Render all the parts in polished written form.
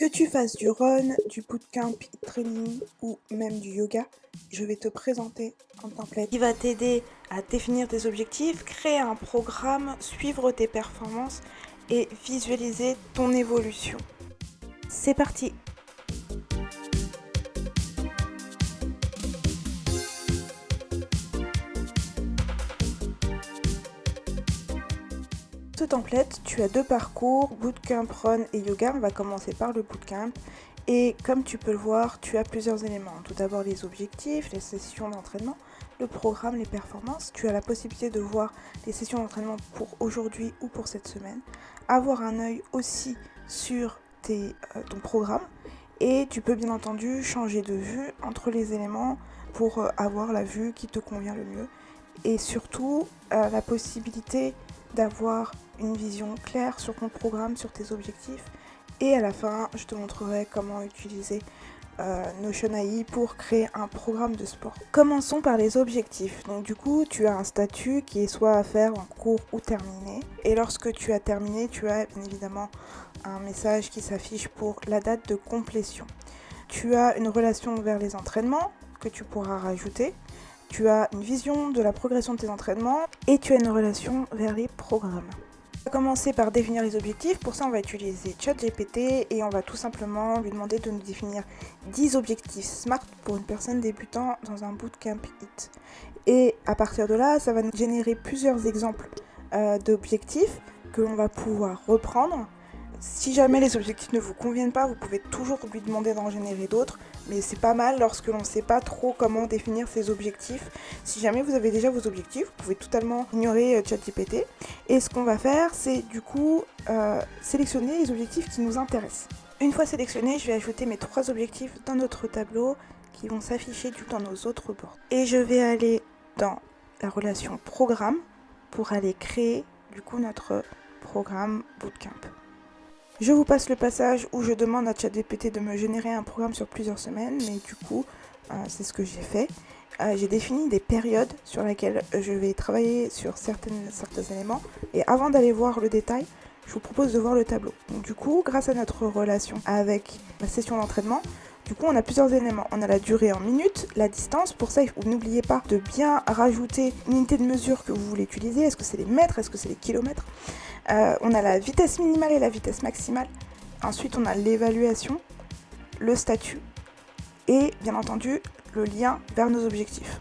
Que tu fasses du run, du bootcamp, training ou même du yoga, je vais te présenter un template qui va t'aider à définir tes objectifs, créer un programme, suivre tes performances et visualiser ton évolution. C'est parti! Ce template, tu as deux parcours, bootcamp, run et yoga. On va commencer par le bootcamp. Et comme tu peux le voir, tu as plusieurs éléments. Tout d'abord les objectifs, les sessions d'entraînement, le programme, les performances. Tu as la possibilité de voir les sessions d'entraînement pour aujourd'hui ou pour cette semaine. Avoir un œil aussi sur ton programme. Et tu peux bien entendu changer de vue entre les éléments pour avoir la vue qui te convient le mieux. Et surtout, la possibilité d'avoir une vision claire sur ton programme, sur tes objectifs. Et à la fin, je te montrerai comment utiliser Notion AI pour créer un programme de sport. Commençons par les objectifs. Donc du coup, tu as un statut qui est soit à faire en cours ou terminé. Et lorsque tu as terminé, tu as bien évidemment un message qui s'affiche pour la date de complétion. Tu as une relation vers les entraînements que tu pourras rajouter. Tu as une vision de la progression de tes entraînements et tu as une relation vers les programmes. On va commencer par définir les objectifs. Pour ça, on va utiliser ChatGPT et on va tout simplement lui demander de nous définir 10 objectifs SMART pour une personne débutant dans un bootcamp HIIT. Et à partir de là, ça va nous générer plusieurs exemples d'objectifs que l'on va pouvoir reprendre. Si jamais les objectifs ne vous conviennent pas, vous pouvez toujours lui demander d'en générer d'autres, mais c'est pas mal lorsque l'on ne sait pas trop comment définir ses objectifs. Si jamais vous avez déjà vos objectifs, vous pouvez totalement ignorer ChatGPT. Et ce qu'on va faire, c'est du coup sélectionner les objectifs qui nous intéressent. Une fois sélectionnés, je vais ajouter mes 3 objectifs dans notre tableau qui vont s'afficher dans nos autres bords. Et je vais aller dans la relation programme pour aller créer du coup notre programme Bootcamp. Je vous passe le passage où je demande à ChatGPT de me générer un programme sur plusieurs semaines, mais du coup, c'est ce que j'ai fait. J'ai défini des périodes sur lesquelles je vais travailler sur certains éléments. Et avant d'aller voir le détail, je vous propose de voir le tableau. Donc du coup, grâce à notre relation avec la session d'entraînement, du coup, on a plusieurs éléments. On a la durée en minutes, la distance. Pour ça, n'oubliez pas de bien rajouter une unité de mesure que vous voulez utiliser. Est-ce que c'est les mètres? Est-ce que c'est les kilomètres? On a la vitesse minimale et la vitesse maximale. Ensuite, on a l'évaluation, le statut et bien entendu le lien vers nos objectifs.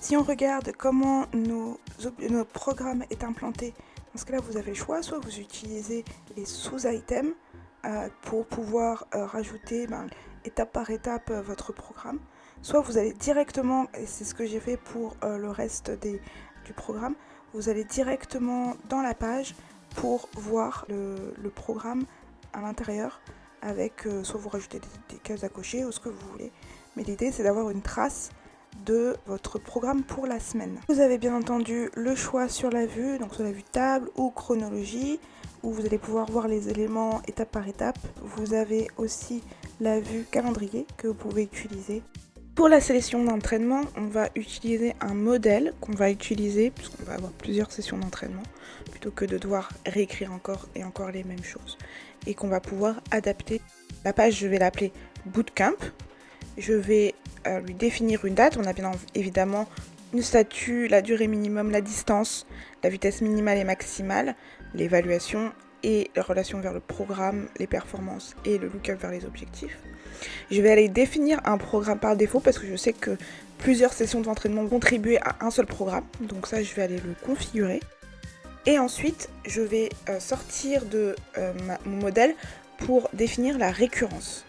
Si on regarde comment notre programme est implanté, dans ce cas-là, vous avez le choix. Soit vous utilisez les sous-items pour pouvoir rajouter étape par étape votre programme. Soit vous allez directement, et c'est ce que j'ai fait pour le reste du programme, vous allez directement dans la page pour voir le programme à l'intérieur avec soit vous rajoutez des cases à cocher ou ce que vous voulez. Mais l'idée c'est d'avoir une trace de votre programme pour la semaine. Vous avez bien entendu le choix sur la vue, donc sur la vue table ou chronologie, où vous allez pouvoir voir les éléments étape par étape. Vous avez aussi la vue calendrier que vous pouvez utiliser. Pour la sélection d'entraînement, on va utiliser un modèle qu'on va utiliser, puisqu'on va avoir plusieurs sessions d'entraînement, plutôt que de devoir réécrire encore et encore les mêmes choses, et qu'on va pouvoir adapter. La page, je vais l'appeler Bootcamp. Je vais lui définir une date. On a bien évidemment une statut, la durée minimum, la distance, la vitesse minimale et maximale, l'évaluation et la relation vers le programme, les performances et le lookup vers les objectifs. Je vais aller définir un programme par défaut parce que je sais que plusieurs sessions d'entraînement vont contribuer à un seul programme. Donc ça, je vais aller le configurer. Et ensuite, je vais sortir de mon modèle pour définir la récurrence.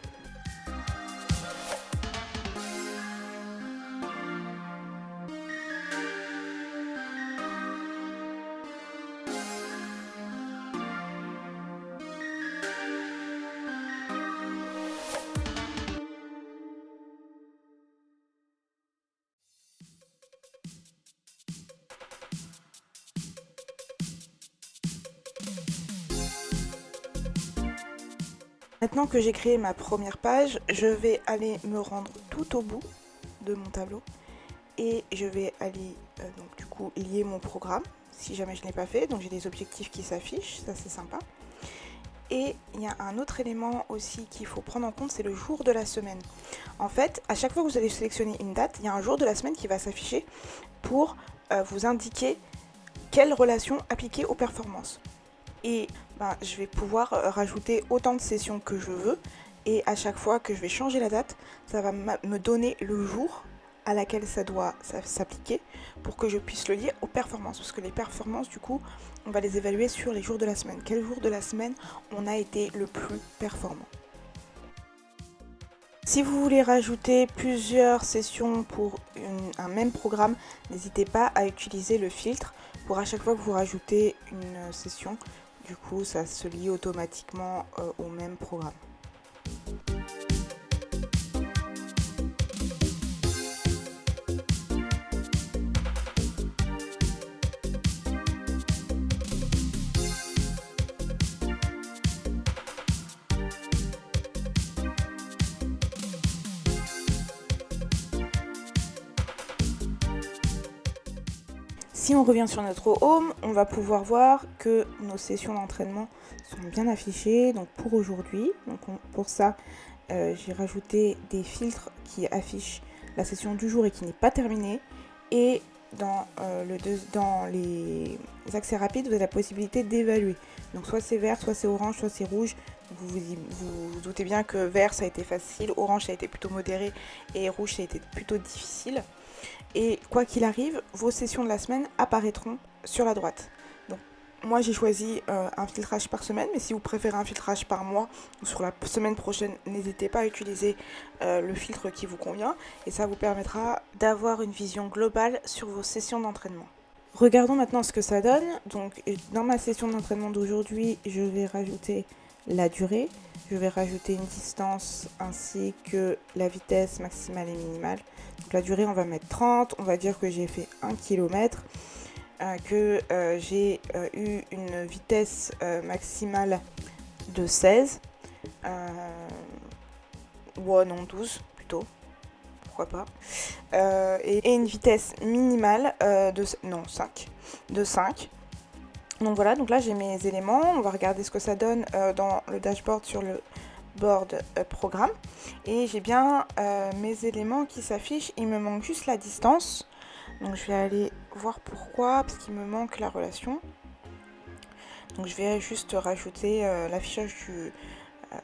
Maintenant que j'ai créé ma première page, je vais aller me rendre tout au bout de mon tableau et je vais aller donc du coup lier mon programme si jamais je ne l'ai pas fait. Donc j'ai des objectifs qui s'affichent, ça c'est sympa. Et il y a un autre élément aussi qu'il faut prendre en compte, c'est le jour de la semaine. En fait, à chaque fois que vous allez sélectionner une date, il y a un jour de la semaine qui va s'afficher pour vous indiquer quelle relation appliquer aux performances. Et je vais pouvoir rajouter autant de sessions que je veux. Et à chaque fois que je vais changer la date, ça va me donner le jour à laquelle ça doit s'appliquer pour que je puisse le lier aux performances. Parce que les performances, du coup, on va les évaluer sur les jours de la semaine. Quel jour de la semaine on a été le plus performant? Si vous voulez rajouter plusieurs sessions pour un même programme, n'hésitez pas à utiliser le filtre pour à chaque fois que vous rajoutez une session. Du coup, ça se lie automatiquement au même programme. Si on revient sur notre home, on va pouvoir voir que nos sessions d'entraînement sont bien affichées. Donc pour aujourd'hui, pour ça, j'ai rajouté des filtres qui affichent la session du jour et qui n'est pas terminée. Et dans les accès rapides, vous avez la possibilité d'évaluer. Donc soit c'est vert, soit c'est orange, soit c'est rouge. Vous vous doutez bien que vert ça a été facile, orange ça a été plutôt modéré et rouge ça a été plutôt difficile. Et quoi qu'il arrive, vos sessions de la semaine apparaîtront sur la droite. Donc moi j'ai choisi un filtrage par semaine, mais si vous préférez un filtrage par mois ou sur la semaine prochaine, n'hésitez pas à utiliser le filtre qui vous convient et ça vous permettra d'avoir une vision globale sur vos sessions d'entraînement. Regardons maintenant ce que ça donne. Donc dans ma session d'entraînement d'aujourd'hui, je vais rajouter la durée, je vais rajouter une distance ainsi que la vitesse maximale et minimale. Donc la durée on va mettre 30, on va dire que j'ai fait 1 km, que j'ai eu une vitesse maximale de 16, ou non 12 plutôt, pourquoi pas, et une vitesse minimale de 5. Donc voilà, donc là j'ai mes éléments, on va regarder ce que ça donne dans le dashboard sur le board programme. Et j'ai bien mes éléments qui s'affichent, il me manque juste la distance. Donc je vais aller voir pourquoi, parce qu'il me manque la relation. Donc je vais juste rajouter l'affichage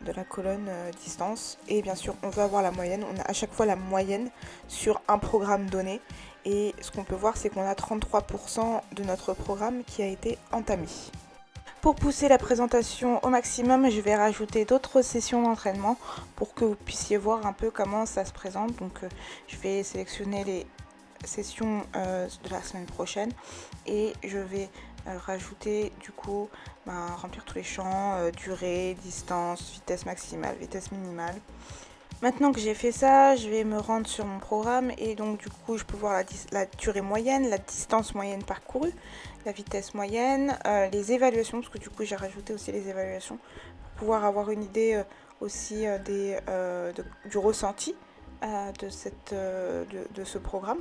de la colonne distance. Et bien sûr, on veut avoir la moyenne. On a à chaque fois la moyenne sur un programme donné. Et ce qu'on peut voir, c'est qu'on a 33% de notre programme qui a été entamé. Pour pousser la présentation au maximum, je vais rajouter d'autres sessions d'entraînement pour que vous puissiez voir un peu comment ça se présente. Donc je vais sélectionner les sessions de la semaine prochaine et je vais rajouter du coup remplir tous les champs, durée, distance, vitesse maximale, vitesse minimale. Maintenant que j'ai fait ça, je vais me rendre sur mon programme et donc du coup je peux voir la durée moyenne, la distance moyenne parcourue, la vitesse moyenne, les évaluations, parce que du coup j'ai rajouté aussi les évaluations pour pouvoir avoir une idée aussi du ressenti de ce programme.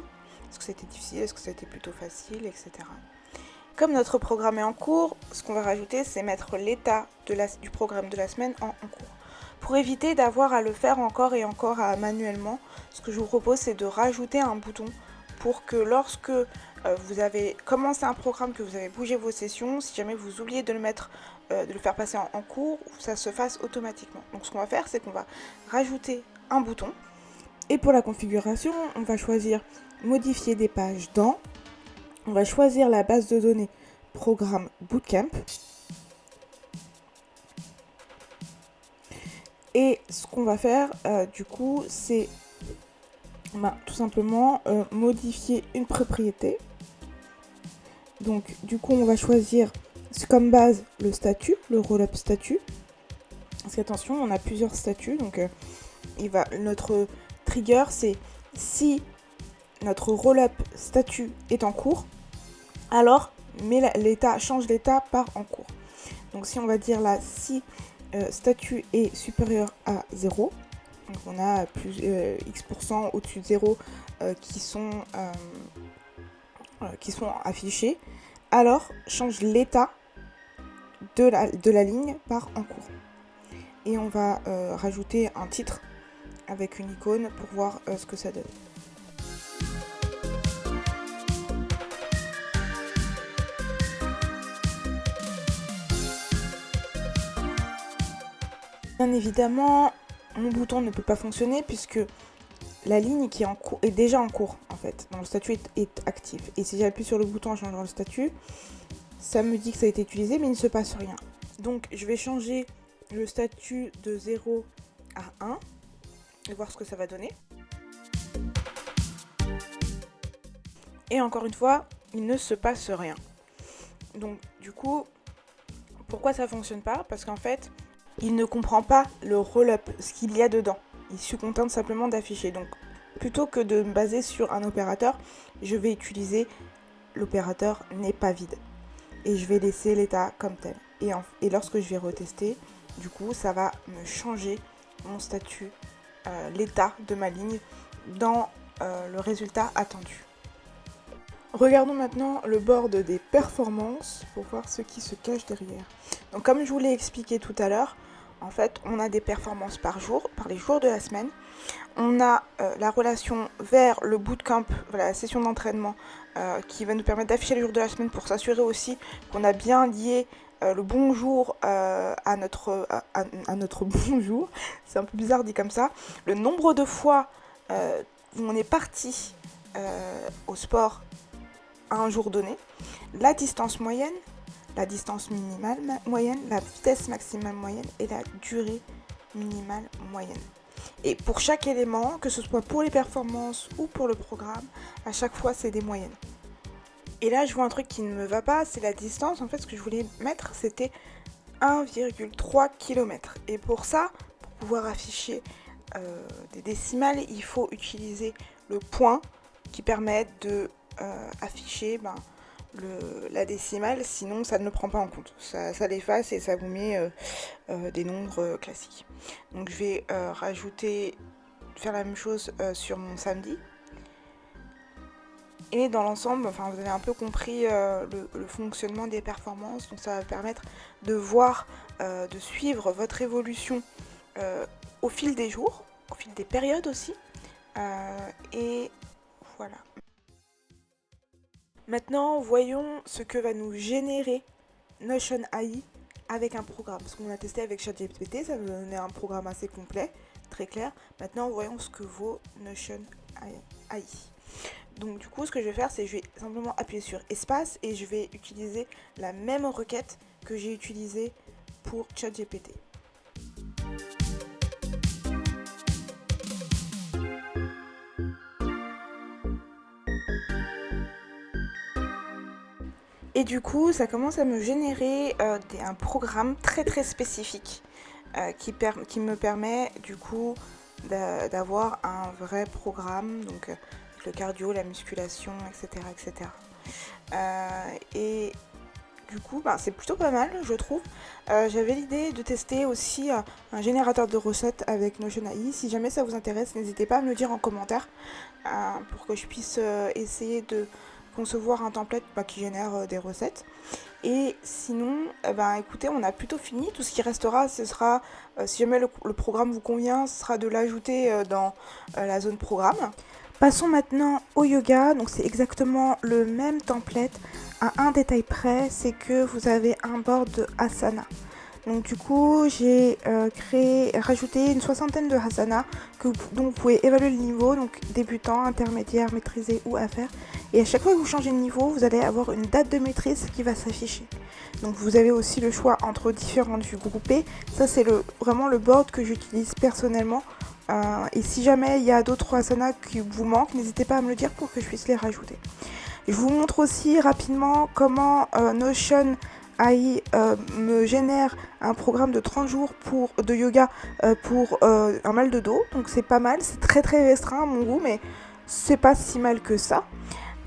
Est-ce que c'était difficile, est-ce que c'était plutôt facile, etc. Comme notre programme est en cours, ce qu'on va rajouter c'est mettre l'état du programme de la semaine en cours. Pour éviter d'avoir à le faire encore et encore manuellement, ce que je vous propose c'est de rajouter un bouton pour que lorsque vous avez commencé un programme, que vous avez bougé vos sessions, si jamais vous oubliez de le faire passer en cours, ça se fasse automatiquement. Donc ce qu'on va faire c'est qu'on va rajouter un bouton et pour la configuration on va choisir modifier des pages dans, on va choisir la base de données programme Bootcamp. Et ce qu'on va faire, du coup, c'est tout simplement modifier une propriété. Donc, du coup, on va choisir comme base le statut, le roll-up statut. Parce qu'attention, on a plusieurs statuts. Donc, notre trigger, c'est si notre roll-up statut est en cours, alors change l'état par en cours. Donc, si on va dire là, si statut est supérieur à 0, donc on a plus X% au-dessus de 0 qui sont affichés, alors change l'état de la ligne par en cours. Et on va rajouter un titre avec une icône pour voir ce que ça donne. Bien évidemment, mon bouton ne peut pas fonctionner puisque la ligne qui est, est déjà en cours en fait. Donc le statut est actif. Et si j'appuie sur le bouton en changeant le statut, ça me dit que ça a été utilisé mais il ne se passe rien. Donc je vais changer le statut de 0 à 1 et voir ce que ça va donner. Et encore une fois, il ne se passe rien. Donc du coup, pourquoi ça ne fonctionne pas? Parce qu'en fait, il ne comprend pas le roll-up, ce qu'il y a dedans. Il se contente simplement d'afficher. Donc, plutôt que de me baser sur un opérateur, je vais utiliser l'opérateur n'est pas vide. Et je vais laisser l'état comme tel. Et lorsque je vais retester, du coup, ça va me changer mon statut, l'état de ma ligne dans le résultat attendu. Regardons maintenant le board des performances pour voir ce qui se cache derrière. Donc comme je vous l'ai expliqué tout à l'heure, en fait on a des performances par jour, par les jours de la semaine. On a la relation vers le bootcamp, voilà, la session d'entraînement qui va nous permettre d'afficher les jours de la semaine pour s'assurer aussi qu'on a bien lié le bon jour à notre bon jour. C'est un peu bizarre dit comme ça. Le nombre de fois où on est parti au sport à un jour donné, la distance moyenne, la distance minimale moyenne, la vitesse maximale moyenne et la durée minimale moyenne. Et pour chaque élément, que ce soit pour les performances ou pour le programme, à chaque fois c'est des moyennes. Et là je vois un truc qui ne me va pas, c'est la distance. En fait ce que je voulais mettre c'était 1,3 km. Et pour ça, pour pouvoir afficher des décimales, il faut utiliser le point qui permet de afficher la décimale, sinon ça ne le prend pas en compte. Ça l'efface et ça vous met des nombres classiques. Donc je vais faire la même chose sur mon samedi. Et dans l'ensemble, enfin, vous avez un peu compris le fonctionnement des performances. Donc ça va permettre de voir, de suivre votre évolution au fil des jours, au fil des périodes aussi. Et voilà. Maintenant, voyons ce que va nous générer Notion AI avec un programme. Parce qu'on a testé avec ChatGPT, ça nous donnait un programme assez complet, très clair. Maintenant, voyons ce que vaut Notion AI. Donc du coup, ce que je vais faire, c'est que je vais simplement appuyer sur espace et je vais utiliser la même requête que j'ai utilisée pour ChatGPT. Et du coup, ça commence à me générer un programme très spécifique qui me permet du coup d'avoir un vrai programme, donc le cardio, la musculation, etc. etc. Et du coup, c'est plutôt pas mal, je trouve. J'avais l'idée de tester aussi un générateur de recettes avec Notion AI. Si jamais ça vous intéresse, n'hésitez pas à me le dire en commentaire pour que je puisse essayer de concevoir un template qui génère des recettes. Et sinon, écoutez, on a plutôt fini. Tout ce qui restera, ce sera, si jamais le programme vous convient, ce sera de l'ajouter dans la zone programme. Passons maintenant au yoga. Donc c'est exactement le même template. À un détail près, c'est que vous avez un board de asana. Donc du coup, j'ai rajouté une soixantaine de asana dont vous pouvez évaluer le niveau, donc débutant, intermédiaire, maîtrisé ou à faire. Et à chaque fois que vous changez de niveau, vous allez avoir une date de maîtrise qui va s'afficher. Donc vous avez aussi le choix entre différents vues groupées. Ça c'est vraiment le board que j'utilise personnellement. Et si jamais il y a d'autres asanas qui vous manquent, n'hésitez pas à me le dire pour que je puisse les rajouter. Je vous montre aussi rapidement comment Notion AI me génère un programme de 30 jours de yoga pour un mal de dos. Donc c'est pas mal, c'est très restreint à mon goût, mais c'est pas si mal que ça.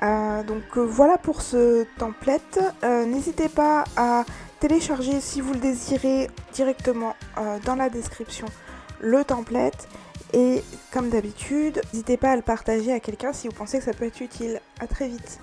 Voilà pour ce template. N'hésitez pas à télécharger si vous le désirez directement dans la description le template. Et comme d'habitude, n'hésitez pas à le partager à quelqu'un si vous pensez que ça peut être utile. À très vite.